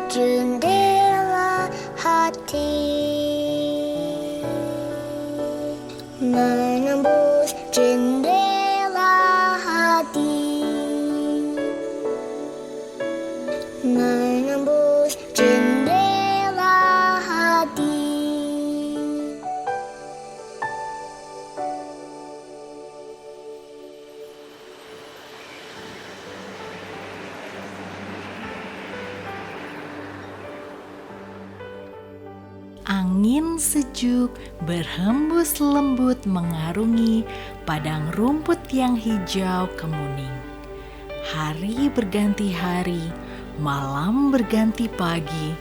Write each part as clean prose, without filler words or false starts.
jendela hati, menembus jendela hati, menembus jendela hati. Angin sejuk berhembus lembut mengarungi padang rumput yang hijau kemuning. Hari berganti hari, malam berganti pagi.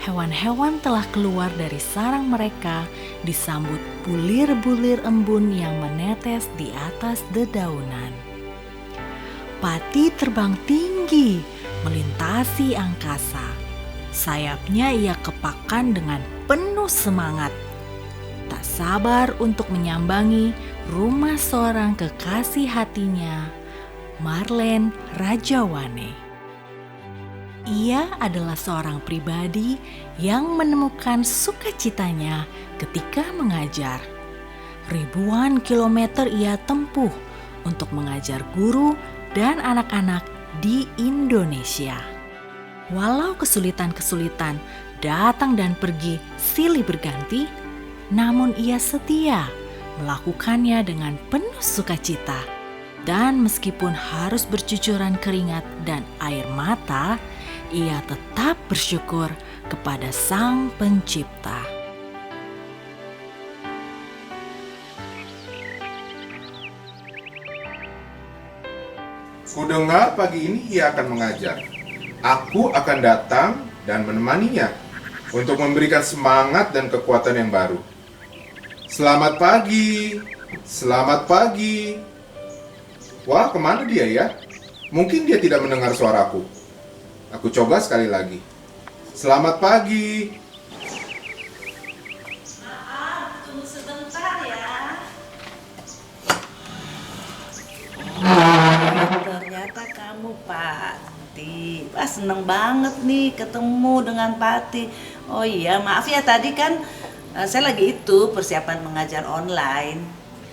Hewan-hewan telah keluar dari sarang mereka disambut bulir-bulir embun yang menetes di atas dedaunan. Pati terbang tinggi melintasi angkasa. Sayapnya ia kepakkan dengan penuh semangat. Tak sabar untuk menyambangi rumah seorang kekasih hatinya, Marlene Rajawane. Ia adalah seorang pribadi yang menemukan sukacitanya ketika mengajar. Ribuan kilometer ia tempuh untuk mengajar guru dan anak-anak di Indonesia. Walau kesulitan-kesulitan datang dan pergi silih berganti, namun ia setia melakukannya dengan penuh sukacita. Dan meskipun harus bercucuran keringat dan air mata, ia tetap bersyukur kepada Sang Pencipta. Kudengar pagi ini ia akan mengajar. Aku akan datang dan menemaninya untuk memberikan semangat dan kekuatan yang baru. Selamat pagi, selamat pagi. Wah, kemana dia ya? Mungkin dia tidak mendengar suaraku. Aku coba sekali lagi. Selamat pagi. Maaf, tunggu sebentar ya. Ternyata kamu Pati. Wah, seneng banget nih ketemu dengan Pati. Oh iya, maaf ya tadi kan saya lagi persiapan mengajar online.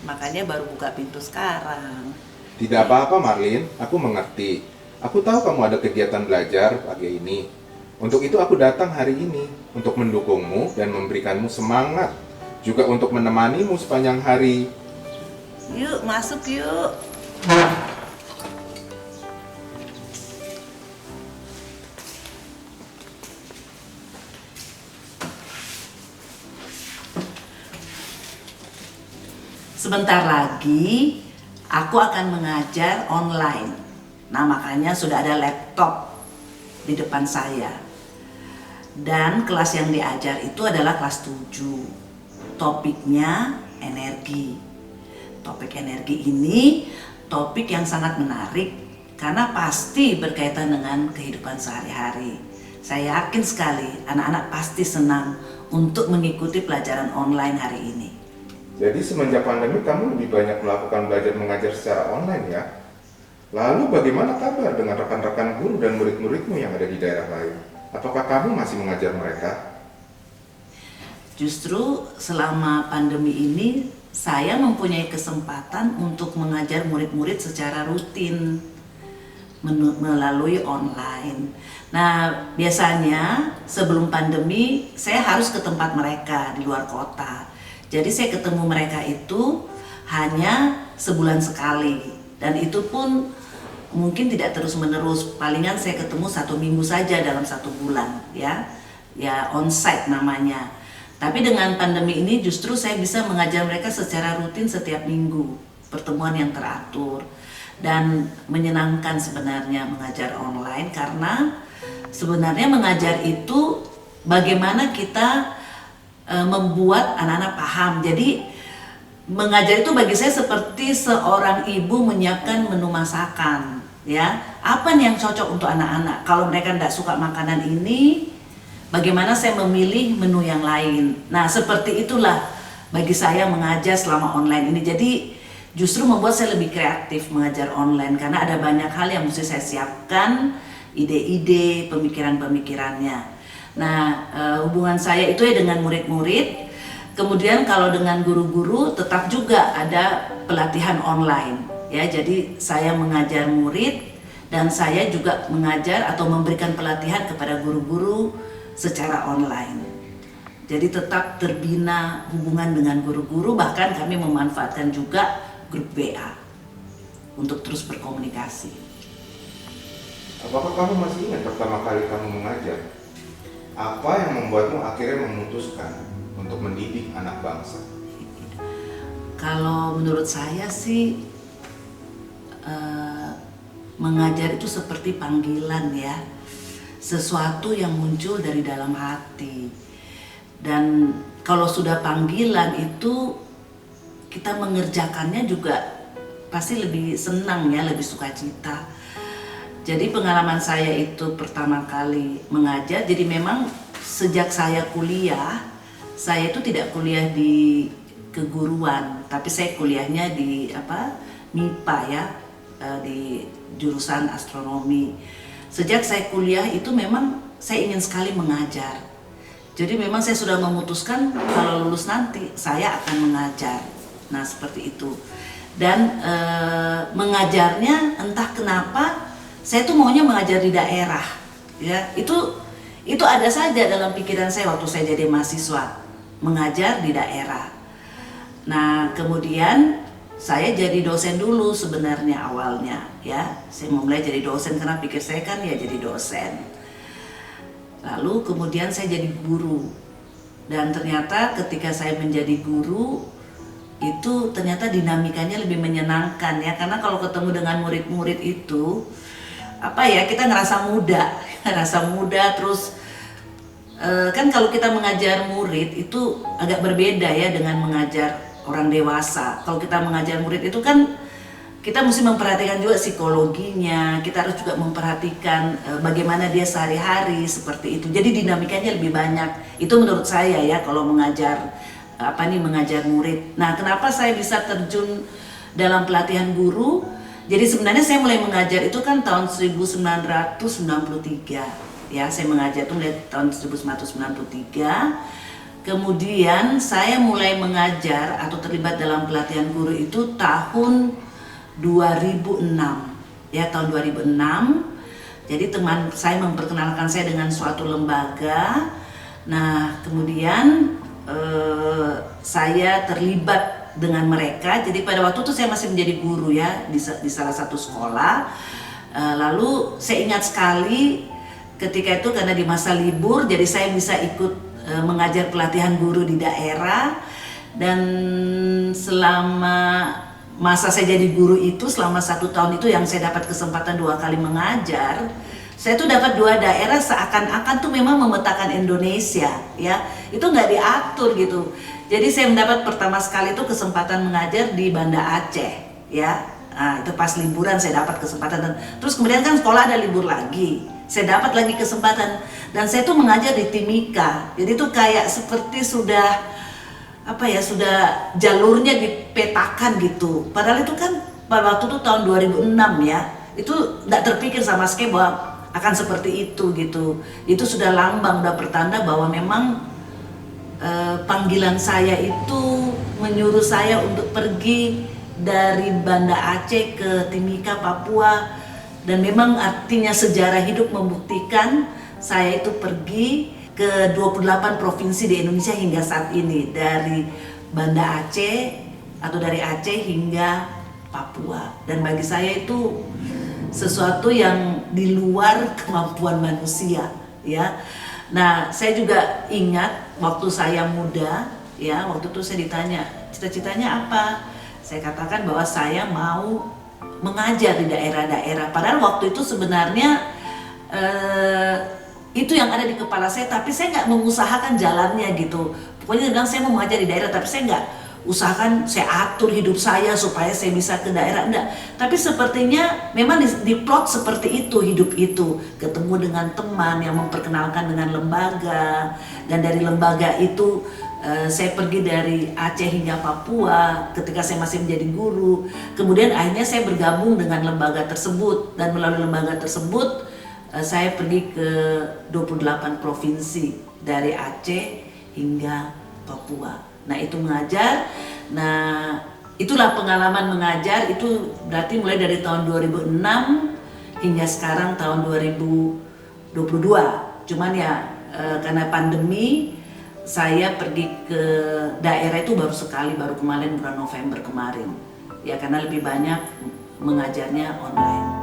Makanya baru buka pintu sekarang. Tidak apa-apa Marlene, aku mengerti. Aku tahu kamu ada kegiatan belajar pagi ini. Untuk itu aku datang hari ini, untuk mendukungmu dan memberikanmu semangat. Juga untuk menemanimu sepanjang hari. Yuk, masuk yuk. Sebentar lagi aku akan mengajar online. Nah, makanya sudah ada laptop di depan saya. Dan kelas yang diajar itu adalah kelas 7. Topiknya energi. Topik energi ini topik yang sangat menarik karena pasti berkaitan dengan kehidupan sehari-hari. Saya yakin sekali anak-anak pasti senang untuk mengikuti pelajaran online hari ini. Jadi semenjak pandemi kamu lebih banyak melakukan belajar mengajar secara online ya? Lalu bagaimana kabar dengan rekan-rekan guru dan murid-muridmu yang ada di daerah lain? Apakah kamu masih mengajar mereka? Justru selama pandemi ini saya mempunyai kesempatan untuk mengajar murid-murid secara rutin melalui online. Nah, biasanya sebelum pandemi saya harus ke tempat mereka di luar kota. Jadi saya ketemu mereka itu hanya sebulan sekali, dan itu pun mungkin tidak terus-menerus. Palingan saya ketemu 1 minggu saja dalam 1 bulan, ya onsite namanya. Tapi dengan pandemi ini justru saya bisa mengajar mereka secara rutin setiap minggu, pertemuan yang teratur. Dan menyenangkan sebenarnya mengajar online karena sebenarnya mengajar itu bagaimana kita membuat anak-anak paham. Jadi mengajar itu bagi saya seperti seorang ibu menyiapkan menu masakan, ya. Apa nih yang cocok untuk anak-anak? Kalau mereka tidak suka makanan ini, bagaimana saya memilih menu yang lain? Nah, seperti itulah bagi saya mengajar selama online ini. Jadi justru membuat saya lebih kreatif mengajar online karena ada banyak hal yang mesti saya siapkan, ide-ide, pemikiran-pemikirannya. Nah, hubungan saya itu ya dengan murid-murid. Kemudian kalau dengan guru-guru tetap juga ada pelatihan online. Ya, jadi saya mengajar murid dan saya juga mengajar atau memberikan pelatihan kepada guru-guru secara online. Jadi tetap terbina hubungan dengan guru-guru, bahkan kami memanfaatkan juga grup WA untuk terus berkomunikasi. Apakah kamu masih ingat pertama kali kamu mengajar? Apa yang membuatmu akhirnya memutuskan untuk mendidik anak bangsa? Kalau menurut saya sih mengajar itu seperti panggilan ya, sesuatu yang muncul dari dalam hati. Dan kalau sudah panggilan itu kita mengerjakannya juga pasti lebih senang ya, lebih sukacita. Jadi pengalaman saya itu pertama kali mengajar, jadi memang sejak saya kuliah, saya itu tidak kuliah di keguruan, tapi saya kuliahnya di MIPA ya, di jurusan astronomi. Sejak saya kuliah itu memang saya ingin sekali mengajar. Jadi memang saya sudah memutuskan kalau lulus nanti saya akan mengajar. Nah seperti itu. Dan mengajarnya entah kenapa saya tuh maunya mengajar di daerah. Ya itu ada saja dalam pikiran saya waktu saya jadi mahasiswa, mengajar di daerah. Nah kemudian saya jadi dosen dulu sebenarnya awalnya ya. Saya memulai jadi dosen karena pikir saya kan ya jadi dosen. Lalu kemudian saya jadi guru. Dan ternyata ketika saya menjadi guru itu ternyata dinamikanya lebih menyenangkan ya, karena kalau ketemu dengan murid-murid itu kita ngerasa muda, terus kan kalau kita mengajar murid itu agak berbeda ya dengan mengajar orang dewasa. Kalau kita mengajar murid itu kan kita mesti memperhatikan juga psikologinya, kita harus juga memperhatikan bagaimana dia sehari-hari seperti itu. Jadi dinamikanya lebih banyak. Itu menurut saya ya kalau mengajar mengajar murid. Nah, kenapa saya bisa terjun dalam pelatihan guru? Jadi sebenarnya saya mulai mengajar itu kan tahun 1993. Ya, saya mengajar itu mulai tahun 1993. Kemudian saya mulai mengajar atau terlibat dalam pelatihan guru itu tahun 2006. Ya, tahun 2006. Jadi teman saya memperkenalkan saya dengan suatu lembaga. Nah, kemudian saya terlibat dengan mereka. Jadi pada waktu itu saya masih menjadi guru ya di salah satu sekolah. Lalu saya ingat sekali ketika itu karena di masa libur, jadi saya bisa ikut mengajar pelatihan guru di daerah. Dan selama masa saya jadi guru itu, selama 1 tahun itu yang saya dapat kesempatan 2 kali mengajar. Saya tuh dapat 2 daerah seakan-akan tuh memang memetakan Indonesia ya. Itu nggak diatur gitu. Jadi saya mendapat pertama sekali itu kesempatan mengajar di Banda Aceh ya. Nah, itu pas liburan saya dapat kesempatan. Dan terus kemudian kan sekolah ada libur lagi. Saya dapat lagi kesempatan dan saya tuh mengajar di Timika. Jadi tuh kayak seperti sudah sudah jalurnya dipetakan gitu. Padahal itu kan pada waktu itu tahun 2006 ya. Itu nggak terpikir sama sekali bahwa akan seperti itu gitu. Itu sudah lambang, sudah pertanda bahwa memang panggilan saya itu menyuruh saya untuk pergi dari Banda Aceh ke Timika, Papua. Dan memang artinya sejarah hidup membuktikan saya itu pergi ke 28 provinsi di Indonesia hingga saat ini. Dari Banda Aceh atau dari Aceh hingga Papua. Dan bagi saya itu sesuatu yang di luar kemampuan manusia ya. Nah, saya juga ingat waktu saya muda ya, waktu itu saya ditanya cita-citanya apa. Saya katakan bahwa saya mau mengajar di daerah-daerah. Padahal waktu itu sebenarnya itu yang ada di kepala saya, tapi saya nggak mengusahakan jalannya gitu. Pokoknya bilang saya mau mengajar di daerah, tapi saya nggak usahakan saya atur hidup saya supaya saya bisa ke daerah, enggak. Tapi sepertinya memang diplot seperti itu hidup itu. Ketemu dengan teman yang memperkenalkan dengan lembaga, dan dari lembaga itu saya pergi dari Aceh hingga Papua ketika saya masih menjadi guru. Kemudian akhirnya saya bergabung dengan lembaga tersebut, dan melalui lembaga tersebut saya pergi ke 28 provinsi dari Aceh hingga Papua. Nah itu mengajar, nah itulah pengalaman mengajar itu berarti mulai dari tahun 2006 hingga sekarang tahun 2022. Cuman ya karena pandemi saya pergi ke daerah itu baru sekali, baru kemarin bulan November kemarin. Ya karena lebih banyak mengajarnya online.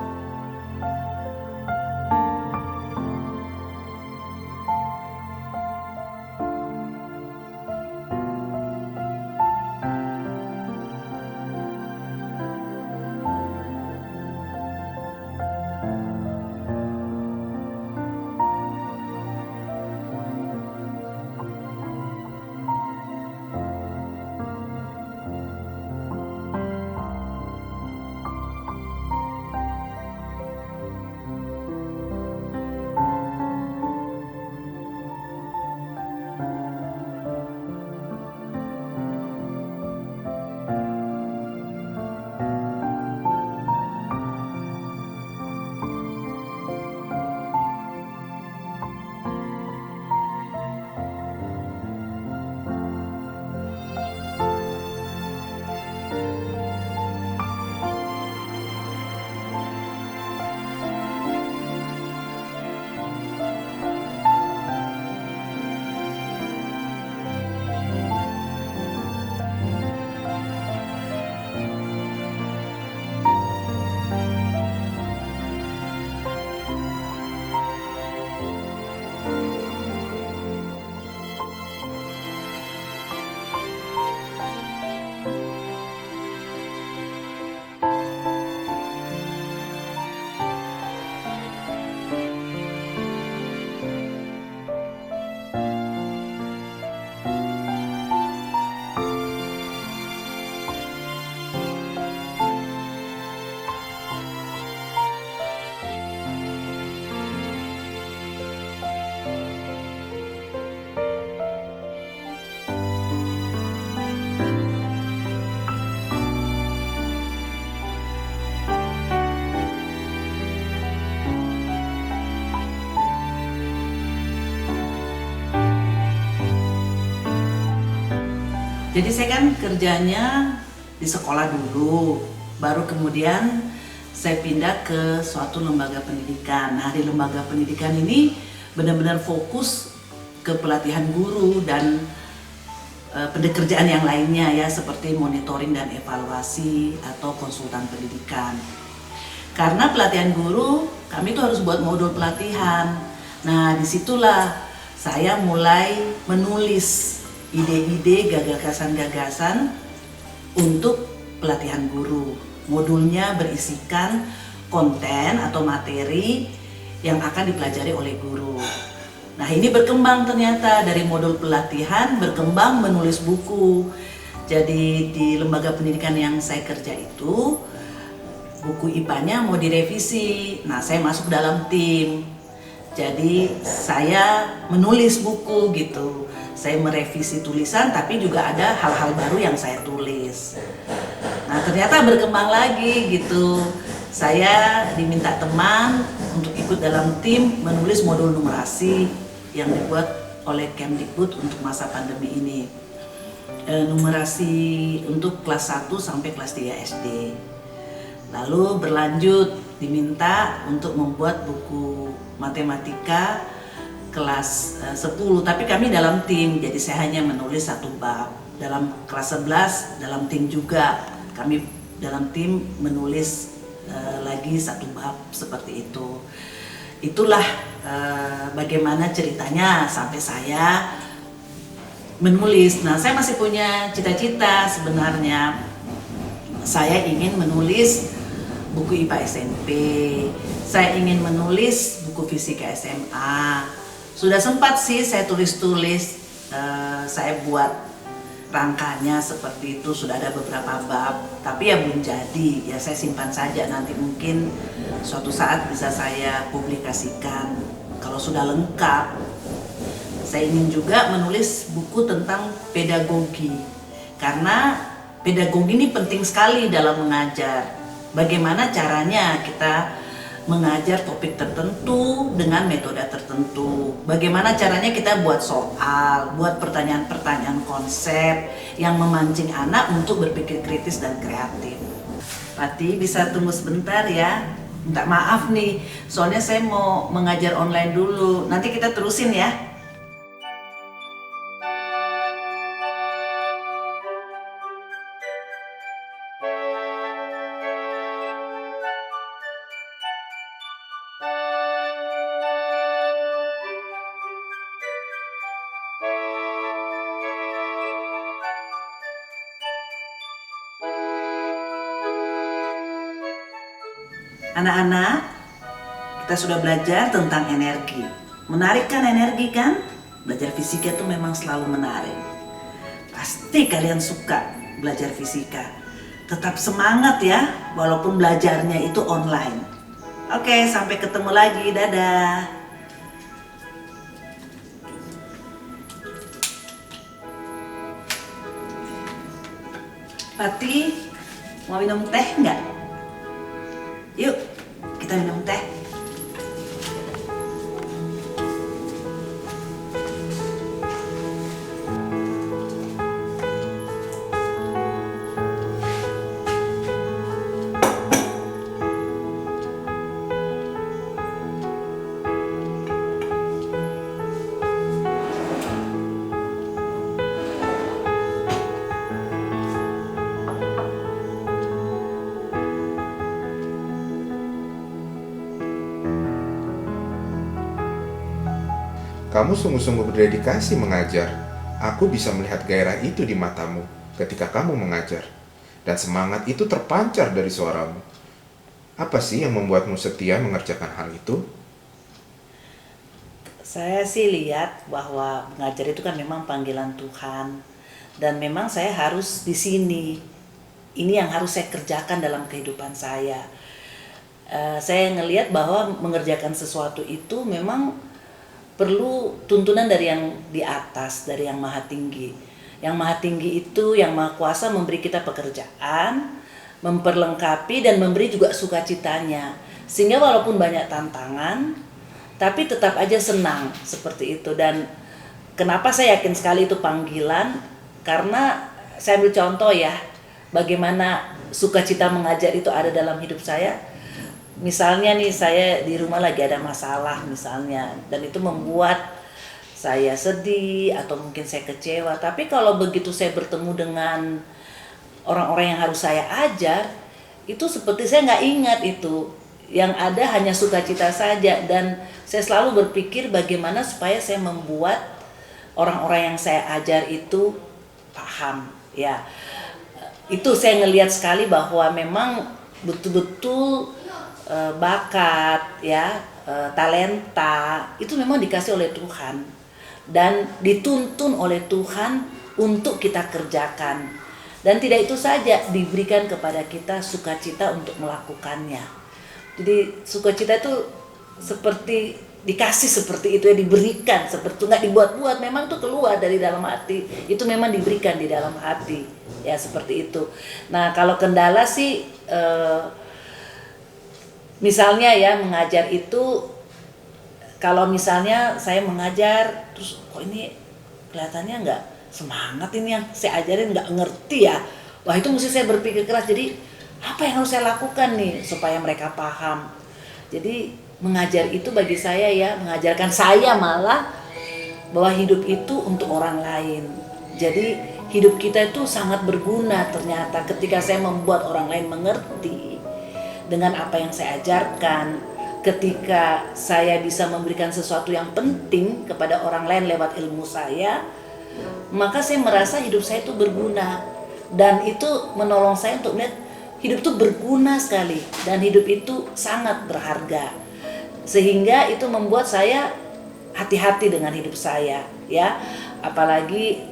Jadi saya kan kerjanya di sekolah dulu, baru kemudian saya pindah ke suatu lembaga pendidikan. Nah di lembaga pendidikan ini benar-benar fokus ke pelatihan guru dan pekerjaan yang lainnya ya, seperti monitoring dan evaluasi atau konsultan pendidikan. Karena pelatihan guru, kami tuh harus buat modul pelatihan. Nah disitulah saya mulai menulis ide-ide, gagasan-gagasan untuk pelatihan guru. Modulnya berisikan konten atau materi yang akan dipelajari oleh guru. Nah ini berkembang ternyata dari modul pelatihan berkembang menulis buku. Jadi di lembaga pendidikan yang saya kerja itu buku IPA-nya mau direvisi. Nah saya masuk dalam tim. Jadi saya menulis buku gitu. Saya merevisi tulisan tapi juga ada hal-hal baru yang saya tulis. Nah ternyata berkembang lagi gitu. Saya diminta teman untuk ikut dalam tim menulis modul numerasi yang dibuat oleh Kemdikbud untuk masa pandemi ini. Numerasi untuk kelas 1 sampai kelas 3 SD. Lalu berlanjut diminta untuk membuat buku matematika kelas 10, tapi kami dalam tim, jadi saya hanya menulis 1 bab. Dalam kelas 11 dalam tim juga, kami dalam tim menulis lagi 1 bab seperti itu. Itulah bagaimana ceritanya sampai saya menulis. Nah saya masih punya cita-cita sebenarnya. Saya ingin menulis buku IPA SMP, saya ingin menulis buku fisika SMA. Sudah sempat sih saya tulis-tulis, saya buat rangkanya seperti itu, sudah ada beberapa bab, tapi ya belum jadi, ya saya simpan saja, nanti mungkin suatu saat bisa saya publikasikan kalau sudah lengkap. Saya ingin juga menulis buku tentang pedagogi, karena pedagogi ini penting sekali dalam mengajar. Bagaimana caranya kita mengajar topik tertentu dengan metode tertentu. Bagaimana caranya kita buat soal, buat pertanyaan-pertanyaan konsep yang memancing anak untuk berpikir kritis dan kreatif. Pati bisa tunggu sebentar ya. Minta maaf nih, soalnya saya mau mengajar online dulu. Nanti kita terusin ya. Anak-anak, kita sudah belajar tentang energi. Menarik kan energi kan? Belajar fisika itu memang selalu menarik. Pasti kalian suka belajar fisika. Tetap semangat ya, walaupun belajarnya itu online. Oke, sampai ketemu lagi. Dadah. Pati, mau minum teh nggak? Yuk, kita minum teh. Kamu sungguh-sungguh berdedikasi mengajar. Aku bisa melihat gairah itu di matamu ketika kamu mengajar. Dan semangat itu terpancar dari suaramu. Apa sih yang membuatmu setia mengerjakan hal itu? Saya sih lihat bahwa mengajar itu kan memang panggilan Tuhan. Dan memang saya harus di sini. Ini yang harus saya kerjakan dalam kehidupan saya. Saya ngelihat bahwa mengerjakan sesuatu itu memang perlu tuntunan dari yang di atas, dari yang maha tinggi. Yang maha tinggi itu, yang maha kuasa memberi kita pekerjaan, memperlengkapi dan memberi juga sukacitanya. Sehingga walaupun banyak tantangan, tapi tetap aja senang seperti itu. Dan kenapa saya yakin sekali itu panggilan? Karena saya ambil contoh ya, bagaimana sukacita mengajar itu ada dalam hidup saya. Misalnya nih, saya di rumah lagi ada masalah misalnya, dan itu membuat saya sedih atau mungkin saya kecewa. Tapi kalau begitu saya bertemu dengan orang-orang yang harus saya ajar, itu seperti saya nggak ingat itu. Yang ada hanya sukacita saja, dan saya selalu berpikir bagaimana supaya saya membuat orang-orang yang saya ajar itu paham. Ya, itu saya ngelihat sekali bahwa memang betul-betul bakat ya, talenta itu memang dikasih oleh Tuhan dan dituntun oleh Tuhan untuk kita kerjakan. Dan tidak itu saja, diberikan kepada kita sukacita untuk melakukannya. Jadi sukacita itu seperti dikasih seperti itu ya, diberikan seperti itu, nggak dibuat-buat, memang itu keluar dari dalam hati, itu memang diberikan di dalam hati ya, seperti itu. Nah, kalau kendala sih misalnya ya, mengajar itu, kalau misalnya saya mengajar terus kok ini kelihatannya nggak semangat, ini yang saya ajarin nggak ngerti ya, wah itu mesti saya berpikir keras. Jadi apa yang harus saya lakukan nih supaya mereka paham. Jadi mengajar itu bagi saya ya, mengajarkan saya malah bahwa hidup itu untuk orang lain. Jadi hidup kita itu sangat berguna ternyata ketika saya membuat orang lain mengerti dengan apa yang saya ajarkan. Ketika saya bisa memberikan sesuatu yang penting kepada orang lain lewat ilmu saya, maka saya merasa hidup saya itu berguna. Dan itu menolong saya untuk melihat hidup itu berguna sekali, dan hidup itu sangat berharga. Sehingga itu membuat saya hati-hati dengan hidup saya ya. Apalagi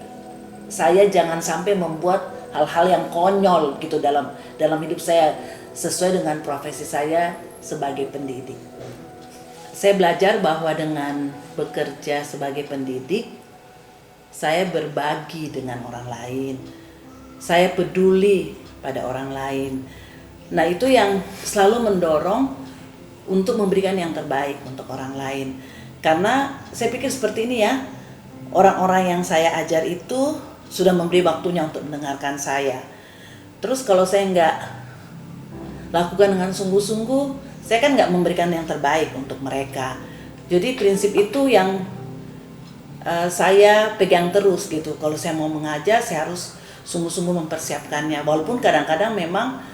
saya jangan sampai membuat hal-hal yang konyol gitu dalam hidup saya, sesuai dengan profesi saya sebagai pendidik. Saya belajar bahwa dengan bekerja sebagai pendidik, saya berbagi dengan orang lain. Saya peduli pada orang lain. Nah, itu yang selalu mendorong untuk memberikan yang terbaik untuk orang lain. Karena saya pikir seperti ini ya, orang-orang yang saya ajar itu sudah memberi waktunya untuk mendengarkan saya. Terus kalau saya nggak lakukan dengan sungguh-sungguh, saya kan nggak memberikan yang terbaik untuk mereka. Jadi prinsip itu yang saya pegang terus gitu. Kalau saya mau mengajar, saya harus sungguh-sungguh mempersiapkannya. Walaupun kadang-kadang memang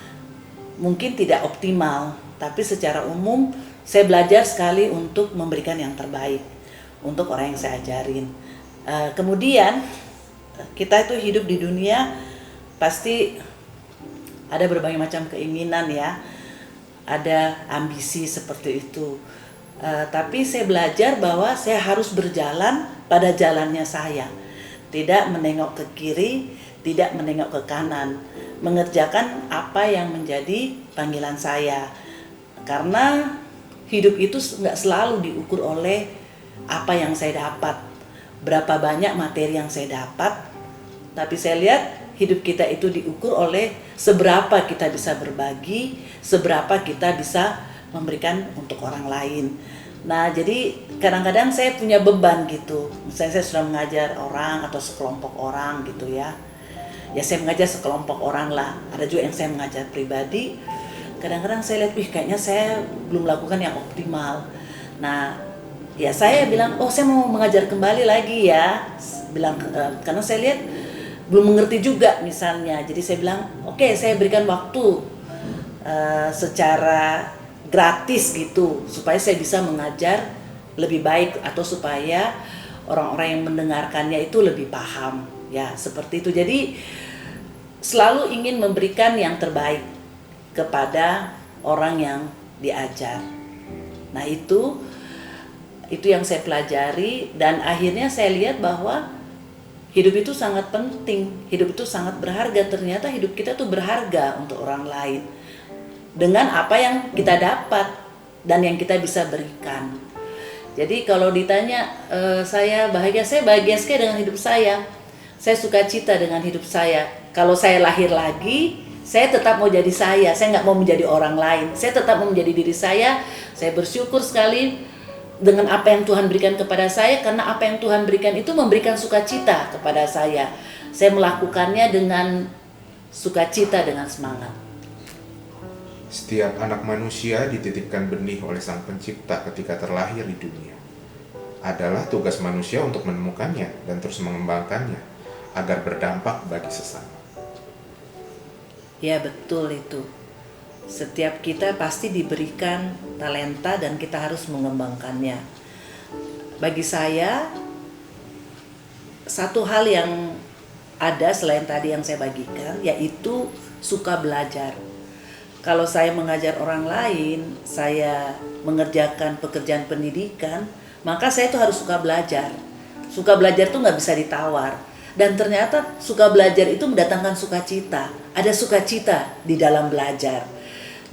mungkin tidak optimal, tapi secara umum saya belajar sekali untuk memberikan yang terbaik untuk orang yang saya ajarin. Kemudian kita itu hidup di dunia pasti ada berbagai macam keinginan ya, ada ambisi seperti itu. Tapi saya belajar bahwa saya harus berjalan pada jalannya saya, tidak menengok ke kiri, tidak menengok ke kanan, mengerjakan apa yang menjadi panggilan saya. Karena hidup itu nggak selalu diukur oleh apa yang saya dapat, berapa banyak materi yang saya dapat, tapi saya lihat hidup kita itu diukur oleh seberapa kita bisa berbagi, seberapa kita bisa memberikan untuk orang lain. Nah, jadi kadang-kadang saya punya beban gitu. Misalnya saya sudah mengajar orang atau sekelompok orang gitu ya. Ya saya mengajar sekelompok orang lah. Ada juga yang saya mengajar pribadi. Kadang-kadang saya lihat, kayaknya saya belum melakukan yang optimal. Nah, ya saya bilang, saya mau mengajar kembali lagi ya. Bilang karena saya lihat belum mengerti juga misalnya. Jadi saya bilang, oke, saya berikan waktu secara gratis gitu supaya saya bisa mengajar lebih baik atau supaya orang-orang yang mendengarkannya itu lebih paham ya, seperti itu. Jadi selalu ingin memberikan yang terbaik kepada orang yang diajar. Nah, itu yang saya pelajari, dan akhirnya saya lihat bahwa hidup itu sangat penting, hidup itu sangat berharga. Ternyata hidup kita tuh berharga untuk orang lain dengan apa yang kita dapat dan yang kita bisa berikan. Jadi kalau ditanya saya bahagia sekali dengan hidup saya. Saya suka cita dengan hidup saya. Kalau saya lahir lagi, saya tetap mau jadi saya nggak mau menjadi orang lain. Saya tetap mau menjadi diri saya. Saya bersyukur sekali dengan apa yang Tuhan berikan kepada saya, karena apa yang Tuhan berikan itu memberikan sukacita kepada saya. Saya melakukannya dengan sukacita, dengan semangat. Setiap anak manusia dititipkan benih oleh Sang Pencipta ketika terlahir di dunia. Adalah tugas manusia untuk menemukannya dan terus mengembangkannya agar berdampak bagi sesama. Ya, betul itu. Setiap kita pasti diberikan talenta dan kita harus mengembangkannya. Bagi saya, satu hal yang ada selain tadi yang saya bagikan, yaitu suka belajar. Kalau saya mengajar orang lain, saya mengerjakan pekerjaan pendidikan, maka saya itu harus suka belajar. Suka belajar itu nggak bisa ditawar. Dan ternyata suka belajar itu mendatangkan sukacita. Ada sukacita di dalam belajar.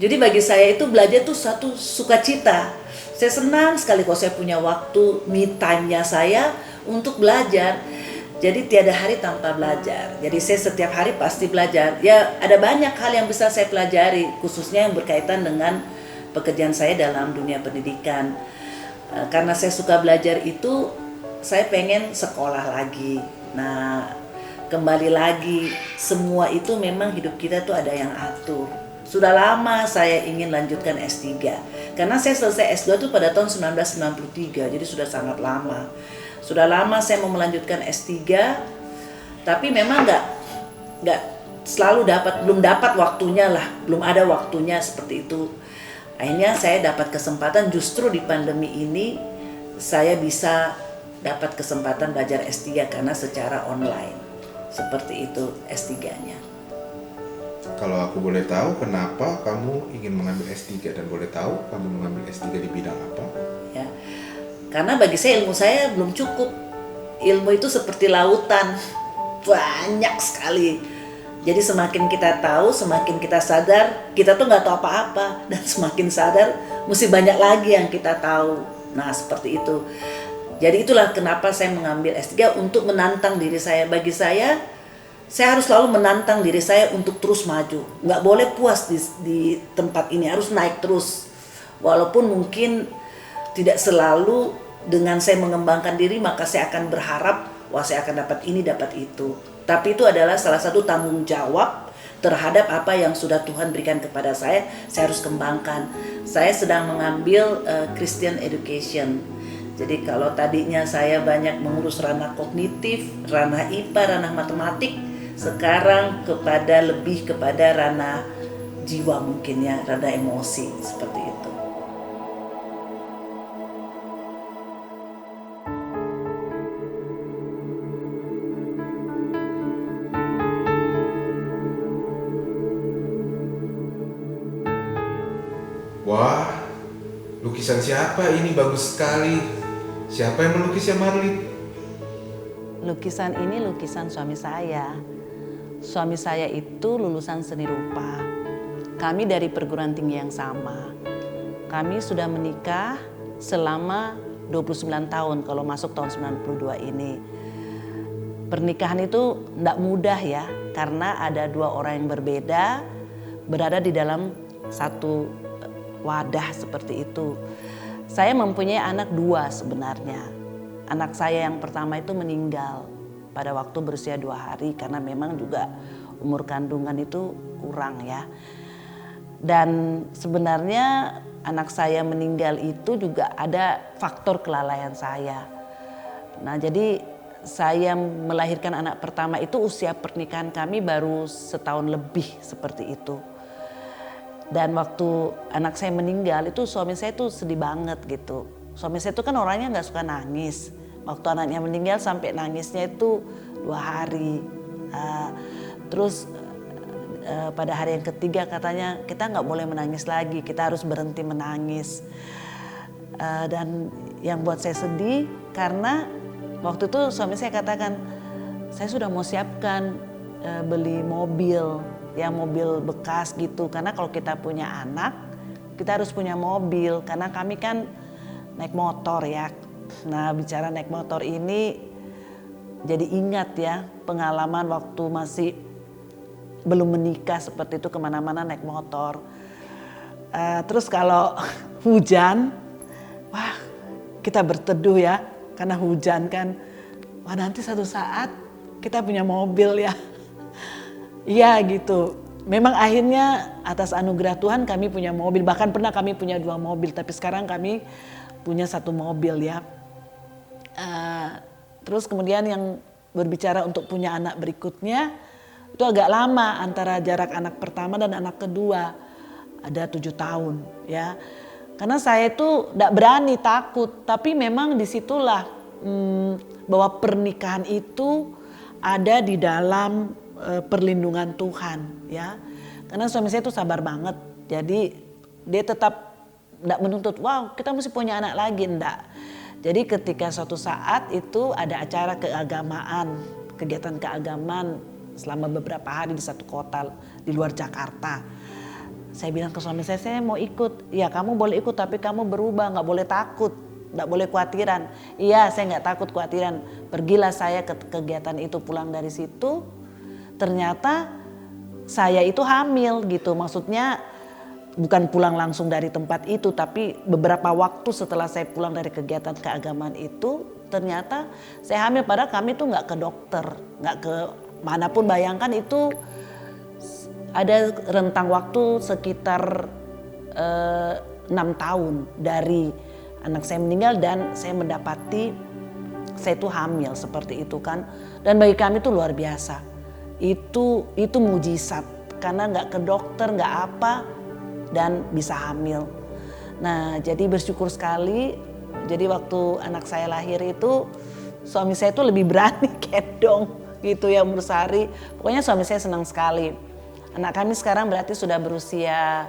Jadi bagi saya itu belajar itu satu sukacita. Saya senang sekali kalau saya punya waktu me time-nya saya untuk belajar. Jadi tiada hari tanpa belajar. Jadi saya setiap hari pasti belajar. Ya, ada banyak hal yang bisa saya pelajari, khususnya yang berkaitan dengan pekerjaan saya dalam dunia pendidikan. Karena saya suka belajar itu, saya pengen sekolah lagi. Nah, kembali lagi, semua itu memang hidup kita tuh ada yang atur. Sudah lama saya ingin lanjutkan S3. Karena saya selesai S2 tuh pada tahun 1993, jadi sudah sangat lama. Sudah lama saya mau melanjutkan S3, tapi memang nggak selalu belum dapat waktunya lah, belum ada waktunya seperti itu. Akhirnya saya dapat kesempatan justru di pandemi ini, saya bisa dapat kesempatan belajar S3 karena secara online. Seperti itu S3-nya. Kalau aku boleh tahu, kenapa kamu ingin mengambil S3, dan boleh tahu kamu mengambil S3 di bidang apa? Ya. Karena bagi saya ilmu saya belum cukup. Ilmu itu seperti lautan, banyak sekali. Jadi semakin kita tahu, semakin kita sadar, kita tuh nggak tahu apa-apa. Dan semakin sadar, mesti banyak lagi yang kita tahu. Nah, seperti itu. Jadi itulah kenapa saya mengambil S3 untuk menantang diri saya. Bagi saya harus selalu menantang diri saya untuk terus maju. Nggak boleh puas di tempat ini, harus naik terus. Walaupun mungkin tidak selalu dengan saya mengembangkan diri maka saya akan berharap wah saya akan dapat ini dapat itu. Tapi itu adalah salah satu tanggung jawab terhadap apa yang sudah Tuhan berikan kepada saya harus kembangkan. Saya sedang mengambil Christian Education. Jadi kalau tadinya saya banyak mengurus ranah kognitif, ranah IPA, ranah matematik, sekarang lebih kepada ranah jiwa mungkin ya, ranah emosi seperti itu. Wah, lukisan siapa ini? Bagus sekali. Siapa yang melukisnya, Marlin? Lukisan ini lukisan suami saya. Suami saya itu lulusan seni rupa. Kami dari perguruan tinggi yang sama. Kami sudah menikah selama 29 tahun kalau masuk tahun 92 ini. Pernikahan itu tidak mudah ya, karena ada dua orang yang berbeda berada di dalam satu wadah seperti itu. Saya mempunyai anak dua sebenarnya. Anak saya yang pertama itu meninggal pada waktu berusia 2 hari karena memang juga umur kandungan itu kurang ya. Dan sebenarnya anak saya meninggal itu juga ada faktor kelalaian saya. Nah jadi saya melahirkan anak pertama itu usia pernikahan kami baru setahun lebih seperti itu. Dan waktu anak saya meninggal itu suami saya tuh sedih banget gitu. Suami saya tuh kan orangnya nggak suka nangis. Waktu anaknya meninggal sampai nangisnya itu 2 hari. Terus pada hari yang ketiga katanya kita nggak boleh menangis lagi, kita harus berhenti menangis. Dan yang buat saya sedih karena waktu itu suami saya katakan saya sudah mau siapkan beli mobil. Ya mobil bekas gitu, karena kalau kita punya anak kita harus punya mobil karena kami kan naik motor ya. Nah bicara naik motor ini jadi ingat ya pengalaman waktu masih belum menikah seperti itu kemana-mana naik motor. Terus kalau hujan, wah kita berteduh ya karena hujan kan. Wah nanti satu saat kita punya mobil ya. Iya gitu. Memang akhirnya atas anugerah Tuhan kami punya mobil. Bahkan pernah kami punya 2 mobil. Tapi sekarang kami punya 1 mobil ya. Terus kemudian yang berbicara untuk punya anak berikutnya. Itu agak lama antara jarak anak pertama dan anak kedua. Ada 7 tahun ya. Karena saya itu tidak berani, takut. Tapi memang disitulah bahwa pernikahan itu ada di dalam perlindungan Tuhan ya. Karena suami saya itu sabar banget. Jadi dia tetap enggak menuntut, wow kita mesti punya anak lagi, enggak. Jadi ketika suatu saat itu ada acara keagamaan, kegiatan keagamaan selama beberapa hari di satu kota di luar Jakarta. Saya bilang ke suami saya mau ikut. Ya kamu boleh ikut tapi kamu berubah, enggak boleh takut, enggak boleh khawatiran. Iya saya enggak takut khawatiran. Pergilah saya ke kegiatan itu, pulang dari situ. Ternyata saya itu hamil gitu, maksudnya bukan pulang langsung dari tempat itu, tapi beberapa waktu setelah saya pulang dari kegiatan keagamaan itu, ternyata saya hamil. Padahal kami tuh nggak ke dokter, nggak ke manapun. Bayangkan itu ada rentang waktu sekitar 6 tahun dari anak saya meninggal dan saya mendapati saya itu hamil seperti itu kan. Dan bagi kami itu luar biasa. Itu mujizat karena nggak ke dokter nggak apa dan bisa hamil. Nah jadi bersyukur sekali. Jadi waktu anak saya lahir itu suami saya itu lebih berani gendong gitu ya umur sehari. Pokoknya suami saya senang sekali. Anak kami sekarang berarti sudah berusia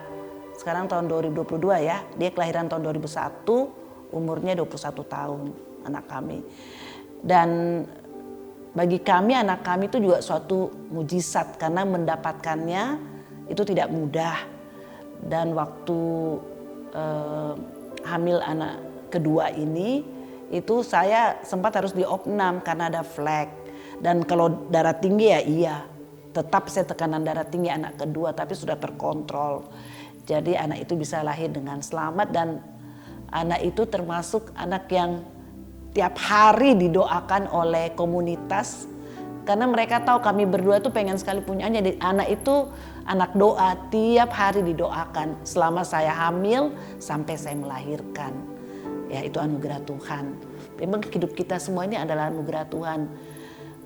sekarang tahun 2022 ya. Dia kelahiran tahun 2001, umurnya 21 tahun anak kami. Dan bagi kami anak kami itu juga suatu mujizat karena mendapatkannya itu tidak mudah. Dan waktu hamil anak kedua ini itu saya sempat harus diopnam karena ada flek. Dan kalau darah tinggi ya iya, tetap saya tekanan darah tinggi anak kedua tapi sudah terkontrol. Jadi anak itu bisa lahir dengan selamat, dan anak itu termasuk anak yang tiap hari didoakan oleh komunitas. Karena mereka tahu kami berdua tuh pengen sekali punya. Jadi anak itu anak doa, tiap hari didoakan selama saya hamil sampai saya melahirkan. Ya, itu anugerah Tuhan. Memang hidup kita semua ini adalah anugerah Tuhan.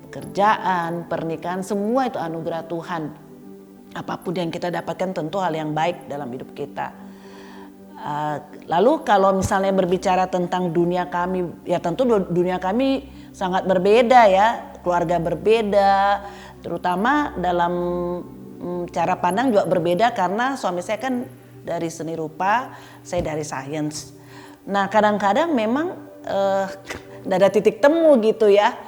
Pekerjaan, pernikahan, semua itu anugerah Tuhan. Apapun yang kita dapatkan tentu hal yang baik dalam hidup kita. Lalu kalau misalnya berbicara tentang dunia kami, ya tentu dunia kami sangat berbeda ya. Keluarga berbeda, terutama dalam cara pandang juga berbeda karena suami saya kan dari seni rupa, saya dari sains. Nah kadang-kadang memang tidak ada titik temu gitu ya,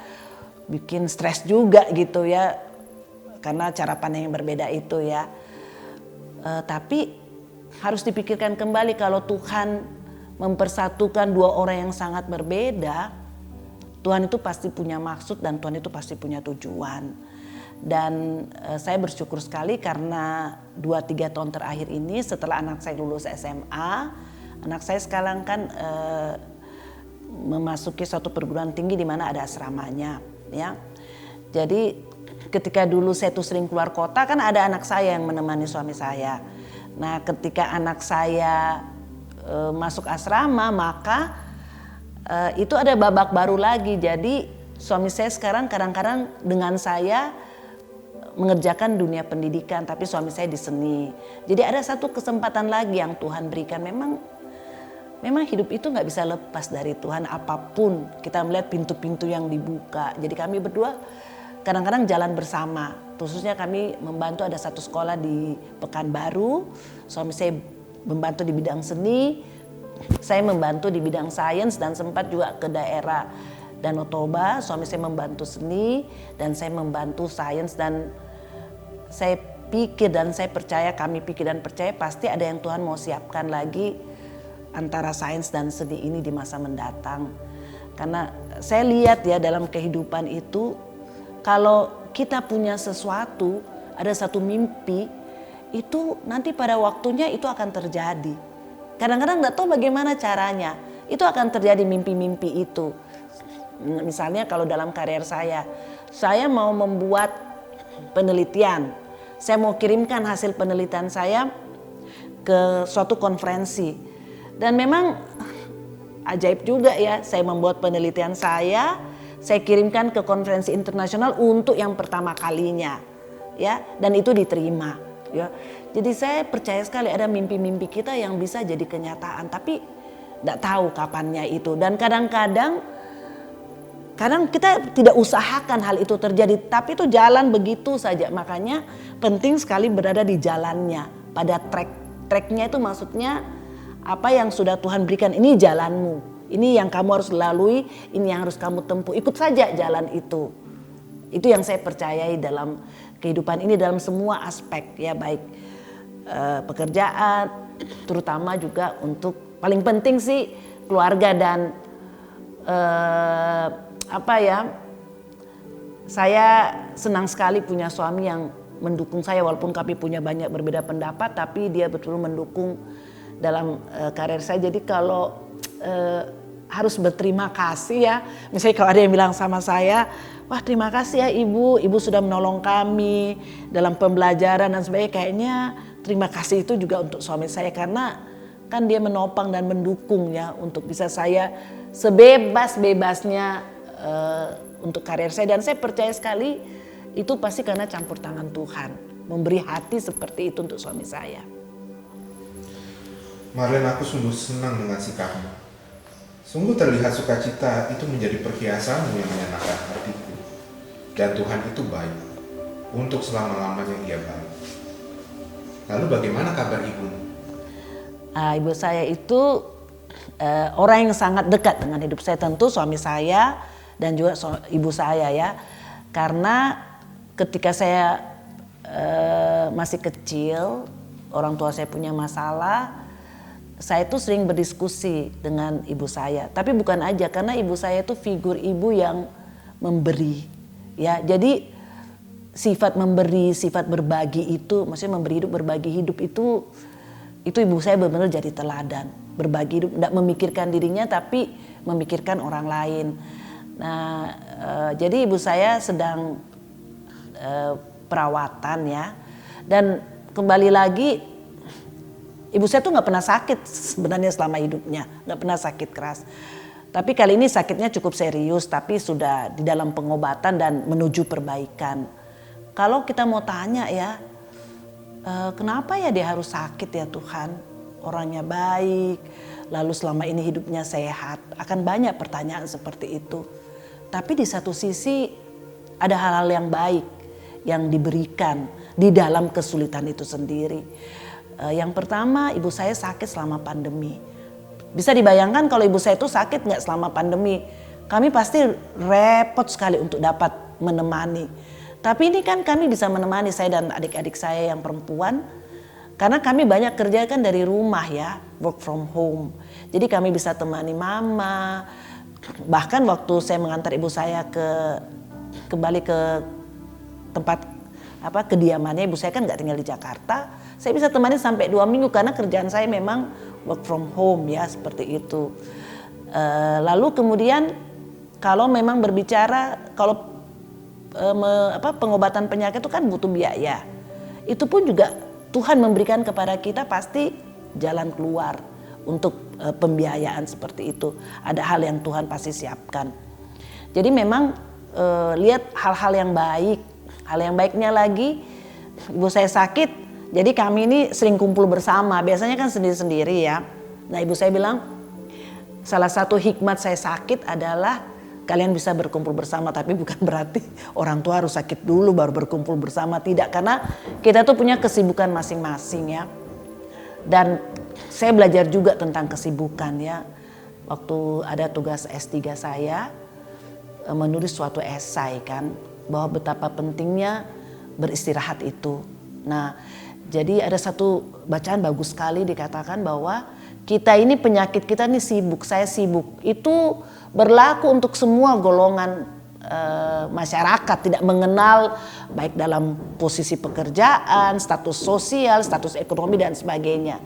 bikin stres juga gitu ya, karena cara pandang yang berbeda itu ya. Tapi harus dipikirkan kembali kalau Tuhan mempersatukan dua orang yang sangat berbeda, Tuhan itu pasti punya maksud dan Tuhan itu pasti punya tujuan. Dan saya bersyukur sekali karena 2-3 tahun terakhir ini setelah anak saya lulus SMA, anak saya sekarang kan memasuki suatu perguruan tinggi di mana ada asramanya, ya. Jadi ketika dulu saya tuh sering keluar kota, kan ada anak saya yang menemani suami saya. Nah, ketika anak saya masuk asrama, maka itu ada babak baru lagi. Jadi suami saya sekarang kadang-kadang dengan saya mengerjakan dunia pendidikan, tapi suami saya di seni. Jadi ada satu kesempatan lagi yang Tuhan berikan. Memang hidup itu nggak bisa lepas dari Tuhan, apapun kita melihat pintu-pintu yang dibuka. Jadi kami berdua kadang-kadang jalan bersama. Khususnya kami membantu ada satu sekolah di Pekanbaru. Suami saya membantu di bidang seni, saya membantu di bidang sains, dan sempat juga ke daerah Danau Toba. Suami saya membantu seni dan saya membantu sains. Dan saya pikir dan saya percaya, kami pikir dan percaya pasti ada yang Tuhan mau siapkan lagi antara sains dan seni ini di masa mendatang. Karena saya lihat ya dalam kehidupan itu, kalau kita punya sesuatu, ada satu mimpi, itu nanti pada waktunya itu akan terjadi. Kadang-kadang nggak tahu bagaimana caranya, itu akan terjadi mimpi-mimpi itu. Misalnya kalau dalam karier saya mau membuat penelitian, saya mau kirimkan hasil penelitian saya ke suatu konferensi. Dan memang ajaib juga ya, saya membuat penelitian saya kirimkan ke konferensi internasional untuk yang pertama kalinya, ya, dan itu diterima, ya. Jadi saya percaya sekali ada mimpi-mimpi kita yang bisa jadi kenyataan, tapi tidak tahu kapannya itu. Dan kadang kita tidak usahakan hal itu terjadi, tapi itu jalan begitu saja. Makanya penting sekali berada di jalannya, pada tracknya itu maksudnya apa yang sudah Tuhan berikan, ini jalanmu, ini yang kamu harus lalui, ini yang harus kamu tempuh, ikut saja jalan itu. Itu yang saya percayai dalam kehidupan ini, dalam semua aspek ya, baik pekerjaan, terutama juga untuk paling penting sih keluarga dan saya senang sekali punya suami yang mendukung saya, walaupun kami punya banyak berbeda pendapat, tapi dia betul mendukung dalam karir saya. Jadi kalau harus berterima kasih ya, misalnya kalau ada yang bilang sama saya, wah terima kasih ya ibu sudah menolong kami dalam pembelajaran dan sebagainya, kayaknya terima kasih itu juga untuk suami saya, karena kan dia menopang dan mendukung ya untuk bisa saya sebebas-bebasnya untuk karir saya. Dan saya percaya sekali itu pasti karena campur tangan Tuhan, memberi hati seperti itu untuk suami saya. Marlene, aku sungguh senang dengan sikapmu. Sungguh terlihat sukacita itu menjadi perhiasanmu yang menyenangkan hatiku. Dan Tuhan itu baik, untuk selama-lamanya Ia baik. Lalu bagaimana kabar ibumu? Ibu saya itu orang yang sangat dekat dengan hidup saya, tentu suami saya dan juga ibu saya ya. Karena ketika saya masih kecil, orang tua saya punya masalah, saya itu sering berdiskusi dengan ibu saya. Tapi bukan aja, karena ibu saya itu figur ibu yang memberi. Ya, jadi sifat memberi, sifat berbagi itu, maksudnya memberi hidup, berbagi hidup itu itu ibu saya benar-benar jadi teladan. Berbagi hidup, tidak memikirkan dirinya tapi memikirkan orang lain. Nah, jadi ibu saya sedang perawatan ya. Dan kembali lagi, ibu saya tuh nggak pernah sakit sebenarnya selama hidupnya, nggak pernah sakit keras. Tapi kali ini sakitnya cukup serius, tapi sudah di dalam pengobatan dan menuju perbaikan. Kalau kita mau tanya ya, kenapa ya dia harus sakit ya Tuhan? Orangnya baik, lalu selama ini hidupnya sehat. Akan banyak pertanyaan seperti itu. Tapi di satu sisi ada hal-hal yang baik yang diberikan di dalam kesulitan itu sendiri. Yang pertama, ibu saya sakit selama pandemi. Bisa dibayangkan kalau ibu saya itu sakit nggak selama pandemi, kami pasti repot sekali untuk dapat menemani. Tapi ini kan kami bisa menemani, saya dan adik-adik saya yang perempuan, karena kami banyak kerja kan dari rumah ya, work from home. Jadi kami bisa temani mama. Bahkan waktu saya mengantar ibu saya kembali ke tempat kediamannya, ibu saya kan nggak tinggal di Jakarta. Saya bisa temani sampai 2 minggu karena kerjaan saya memang work from home ya, seperti itu. Lalu kemudian kalau memang berbicara pengobatan penyakit itu kan butuh biaya. Itu pun juga Tuhan memberikan kepada kita pasti jalan keluar untuk pembiayaan seperti itu. Ada hal yang Tuhan pasti siapkan. Jadi memang lihat hal-hal yang baik. Hal yang baiknya lagi, ibu saya sakit, jadi kami ini sering kumpul bersama. Biasanya kan sendiri-sendiri ya. Nah ibu saya bilang, salah satu hikmat saya sakit adalah kalian bisa berkumpul bersama, tapi bukan berarti orang tua harus sakit dulu baru berkumpul bersama. Tidak, karena kita tuh punya kesibukan masing-masing ya. Dan saya belajar juga tentang kesibukan ya. Waktu ada tugas S3 saya menulis suatu esai kan, bahwa betapa pentingnya beristirahat itu. Nah, jadi ada satu bacaan bagus sekali dikatakan bahwa kita ini penyakit kita ini sibuk, saya sibuk. Itu berlaku untuk semua golongan masyarakat, tidak mengenal baik dalam posisi pekerjaan, status sosial, status ekonomi dan sebagainya.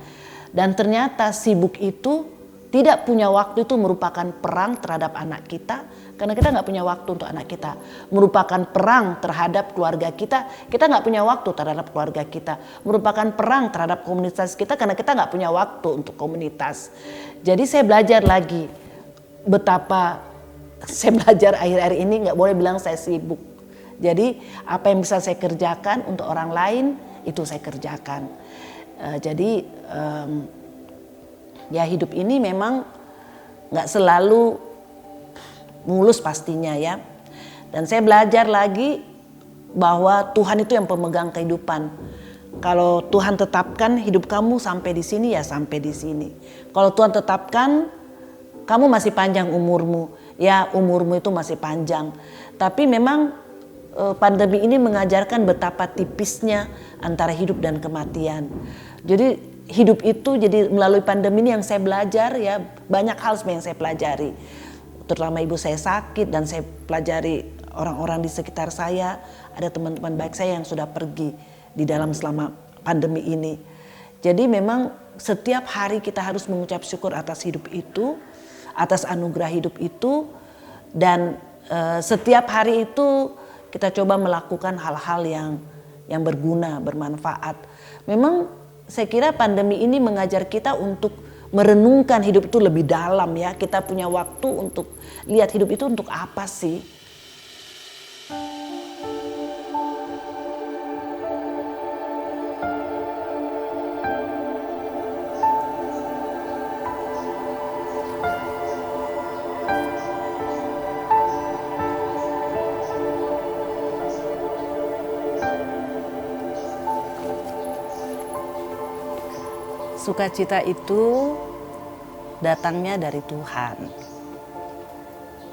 Dan ternyata sibuk itu tidak punya waktu itu merupakan perang terhadap anak kita, karena kita nggak punya waktu untuk anak kita. Merupakan perang terhadap keluarga kita nggak punya waktu terhadap keluarga kita. Merupakan perang terhadap komunitas kita karena kita nggak punya waktu untuk komunitas. Jadi saya belajar lagi betapa saya belajar akhir-akhir ini nggak boleh bilang saya sibuk. Jadi apa yang bisa saya kerjakan untuk orang lain itu saya kerjakan. Jadi ya hidup ini memang nggak selalu mulus pastinya ya. Dan saya belajar lagi bahwa Tuhan itu yang pemegang kehidupan. Kalau Tuhan tetapkan hidup kamu sampai di sini ya sampai di sini. Kalau Tuhan tetapkan kamu masih panjang umurmu, ya umurmu itu masih panjang. Tapi memang pandemi ini mengajarkan betapa tipisnya antara hidup dan kematian. Jadi hidup itu jadi melalui pandemi ini yang saya belajar ya, banyak hal yang saya pelajari. Terutama ibu saya sakit dan saya pelajari orang-orang di sekitar saya. Ada teman-teman baik saya yang sudah pergi di dalam selama pandemi ini. Jadi memang setiap hari kita harus mengucap syukur atas hidup itu, atas anugerah hidup itu. Dan setiap hari itu kita coba melakukan hal-hal yang berguna, bermanfaat. Memang saya kira pandemi ini mengajar kita untuk merenungkan hidup itu lebih dalam ya. Kita punya waktu untuk lihat hidup itu untuk apa sih. Sukacita itu datangnya dari Tuhan.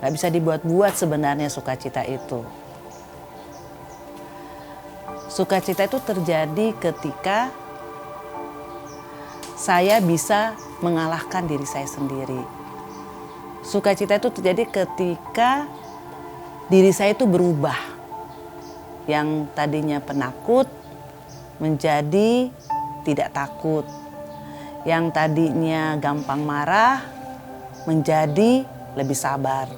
Gak bisa dibuat-buat sebenarnya sukacita itu. Sukacita itu terjadi ketika saya bisa mengalahkan diri saya sendiri. Sukacita itu terjadi ketika diri saya itu berubah. Yang tadinya penakut menjadi tidak takut. yang tadinya gampang marah menjadi lebih sabar.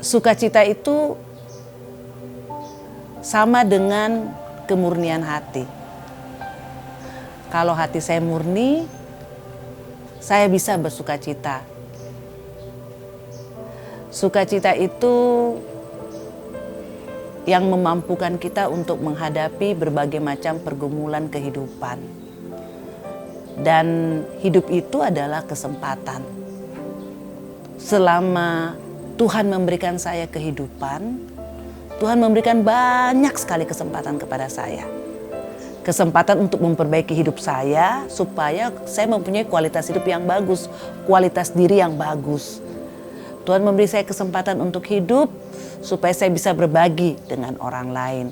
Sukacita itu sama dengan kemurnian hati. Kalau hati saya murni, saya bisa bersukacita. Sukacita itu yang memampukan kita untuk menghadapi berbagai macam pergumulan kehidupan. Dan hidup itu adalah kesempatan. Selama Tuhan memberikan saya kehidupan, Tuhan memberikan banyak sekali kesempatan kepada saya. Kesempatan untuk memperbaiki hidup saya supaya saya mempunyai kualitas hidup yang bagus, kualitas diri yang bagus. Tuhan memberi saya kesempatan untuk hidup supaya saya bisa berbagi dengan orang lain.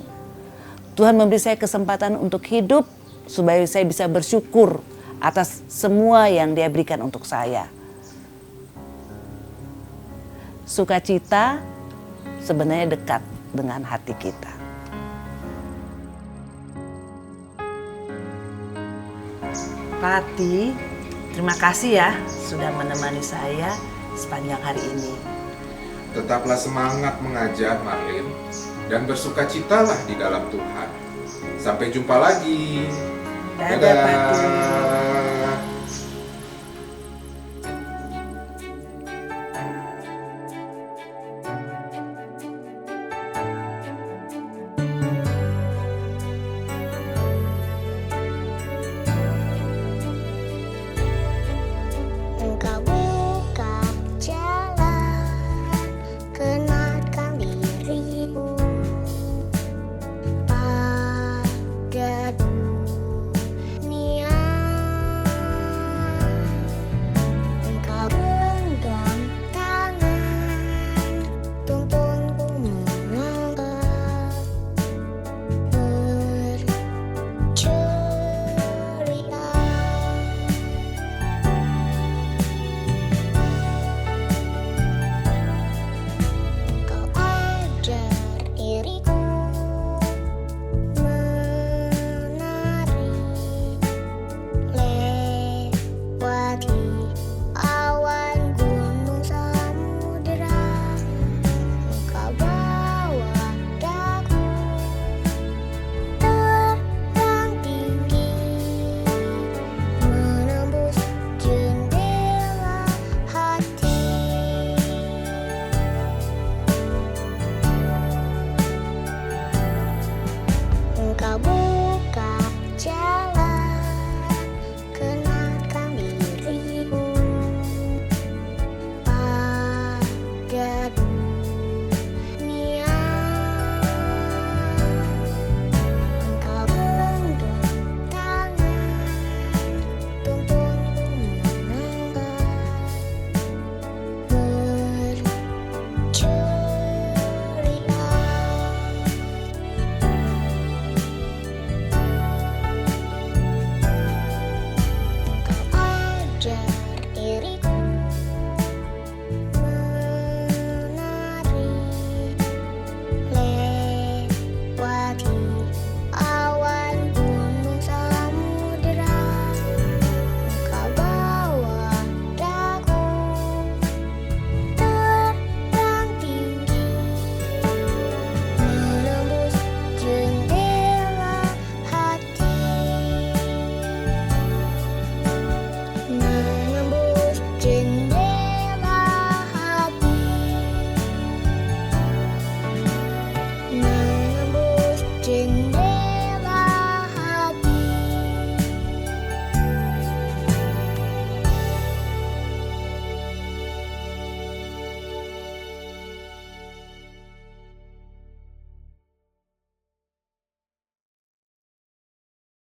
Tuhan memberi saya kesempatan untuk hidup supaya saya bisa bersyukur atas semua yang Dia berikan untuk saya. Sukacita sebenarnya dekat dengan hati kita. Pati, terima kasih ya sudah menemani saya sepanjang hari ini. Tetaplah semangat mengajar, Marlin, dan bersukacitalah di dalam Tuhan. Sampai jumpa lagi. Dadah, Pati.